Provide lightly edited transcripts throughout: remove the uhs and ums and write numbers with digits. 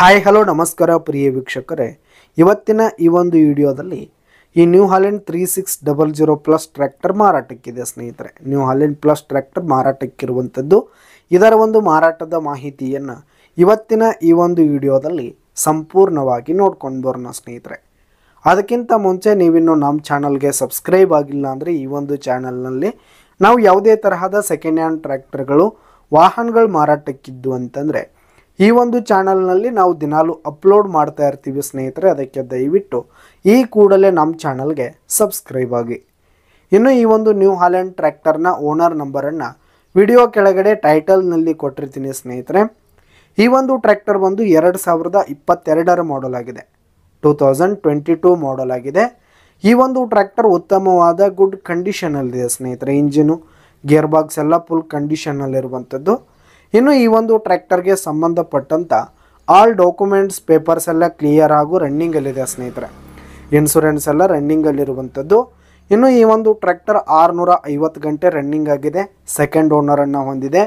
Hi hello ನಮಸ್ಕಾರ ಪ್ರಿಯ ವೀಕ್ಷಕರೇ, ಇವತ್ತಿನ ಈ ಒಂದು ವಿಡಿಯೋದಲ್ಲಿ ಈ ನ್ಯೂ ಹಾಲೆಂಡ್ 3600 ಪ್ಲಸ್ ಟ್ರ್ಯಾಕ್ಟರ್ ಮಾರಾಟಕ್ಕಿದೆ ಸ್ನೇಹಿತರೆ. ನ್ಯೂ ಹಾಲೆಂಡ್ ಪ್ಲಸ್ ಟ್ರ್ಯಾಕ್ಟರ್ ಮಾರಾಟಕ್ಕಿರುವಂಥದ್ದು. ಇದರ ಒಂದು ಮಾರಾಟದ ಮಾಹಿತಿಯನ್ನು ಇವತ್ತಿನ ಈ ಒಂದು ವಿಡಿಯೋದಲ್ಲಿ ಸಂಪೂರ್ಣವಾಗಿ ನೋಡ್ಕೊಂಡು ಬರೋಣ ಸ್ನೇಹಿತರೆ. ಅದಕ್ಕಿಂತ ಮುಂಚೆ ನೀವಿನ್ನು ನಮ್ಮ ಚಾನಲ್ಗೆ ಸಬ್ಸ್ಕ್ರೈಬ್ ಆಗಿಲ್ಲ ಅಂದರೆ ಈ ಒಂದು ಚಾನಲ್ನಲ್ಲಿ ನಾವು ಯಾವುದೇ ತರಹದ ಸೆಕೆಂಡ್ ಹ್ಯಾಂಡ್ ಟ್ರ್ಯಾಕ್ಟರ್ಗಳು ವಾಹನಗಳು ಮಾರಾಟಕ್ಕಿದ್ದು ಅಂತಂದರೆ ಈ ಒಂದು ಚಾನಲ್ನಲ್ಲಿ ನಾವು ದಿನಾಲು ಅಪ್ಲೋಡ್ ಮಾಡ್ತಾ ಇರ್ತೀವಿ ಸ್ನೇಹಿತರೆ. ಅದಕ್ಕೆ ದಯವಿಟ್ಟು ಈ ಕೂಡಲೇ ನಮ್ಮ ಚಾನಲ್ಗೆ ಸಬ್ಸ್ಕ್ರೈಬ್ ಆಗಿ. ಇನ್ನು ಈ ಒಂದು ನ್ಯೂ ಹಾಲೆಂಡ್ ಟ್ರ್ಯಾಕ್ಟರ್ನ ಓನರ್ ನಂಬರನ್ನು ವಿಡಿಯೋ ಕೆಳಗಡೆ ಟೈಟಲ್ನಲ್ಲಿ ಕೊಟ್ಟಿರ್ತೀನಿ ಸ್ನೇಹಿತರೆ. ಈ ಒಂದು ಟ್ರ್ಯಾಕ್ಟರ್ ಬಂದು 2022 ಮಾಡಲ್ ಆಗಿದೆ, 2022 ಮಾಡಲ್ ಆಗಿದೆ. ಈ ಒಂದು ಟ್ರ್ಯಾಕ್ಟರ್ ಉತ್ತಮವಾದ ಗುಡ್ ಕಂಡೀಷನಲ್ಲಿದೆ ಸ್ನೇಹಿತರೆ. ಇಂಜಿನು ಗೇರ್ ಬಾಕ್ಸ್ ಎಲ್ಲ ಫುಲ್ ಕಂಡೀಷನಲ್ಲಿರುವಂಥದ್ದು. ಇನ್ನು ಈ ಒಂದು ಟ್ರ್ಯಾಕ್ಟರ್ಗೆ ಸಂಬಂಧಪಟ್ಟಂಥ ಆಲ್ ಡಾಕ್ಯುಮೆಂಟ್ಸ್ ಪೇಪರ್ಸ್ ಎಲ್ಲ ಕ್ಲಿಯರ್ ಹಾಗೂ ರನ್ನಿಂಗಲ್ಲಿದೆ ಸ್ನೇಹಿತರೆ. ಇನ್ಶೂರೆನ್ಸ್ ಎಲ್ಲ ರನ್ನಿಂಗಲ್ಲಿರುವಂಥದ್ದು. ಇನ್ನು ಈ ಒಂದು ಟ್ರ್ಯಾಕ್ಟರ್ 650 ಗಂಟೆ ರನ್ನಿಂಗ್ ಆಗಿದೆ, ಸೆಕೆಂಡ್ ಓನರನ್ನು ಹೊಂದಿದೆ.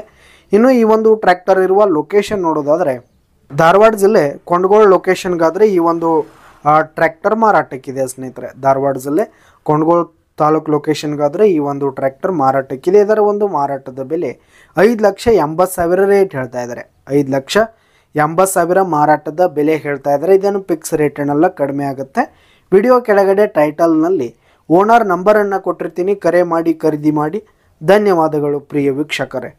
ಇನ್ನು ಈ ಒಂದು ಟ್ರ್ಯಾಕ್ಟರ್ ಇರುವ ಲೊಕೇಶನ್ ನೋಡೋದಾದರೆ ಧಾರವಾಡ ಜಿಲ್ಲೆ ಕೊಂಡಗೋಳ ಲೊಕೇಶನ್ಗಾದರೆ ಈ ಒಂದು ಟ್ರ್ಯಾಕ್ಟರ್ ಮಾರಾಟಕ್ಕಿದೆ ಸ್ನೇಹಿತರೆ. ಧಾರವಾಡ ಜಿಲ್ಲೆ ಕೊಂಡಗೋಳ ತಾಲೂಕು ಲೊಕೇಶನ್ಗಾದರೆ ಈ ಒಂದು ಟ್ರ್ಯಾಕ್ಟರ್ ಮಾರಾಟಕ್ಕಿದೆ. ಇದರ ಒಂದು ಮಾರಾಟದ ಬೆಲೆ 5,80,000 ರೇಟ್ ಹೇಳ್ತಾ ಇದ್ದಾರೆ. 5,80,000 ಮಾರಾಟದ ಬೆಲೆ ಹೇಳ್ತಾ ಇದ್ದಾರೆ. ಇದನ್ನು ಫಿಕ್ಸ್ ರೇಟ್ ಏನಲ್ಲ, ಕಡಿಮೆ ಆಗುತ್ತೆ. ವಿಡಿಯೋ ಕೆಳಗಡೆ ಟೈಟಲ್ನಲ್ಲಿ ಓನರ್ ನಂಬರನ್ನು ಕೊಟ್ಟಿರ್ತೀನಿ, ಕರೆ ಮಾಡಿ ಖರೀದಿ ಮಾಡಿ. ಧನ್ಯವಾದಗಳು ಪ್ರಿಯ ವೀಕ್ಷಕರೇ.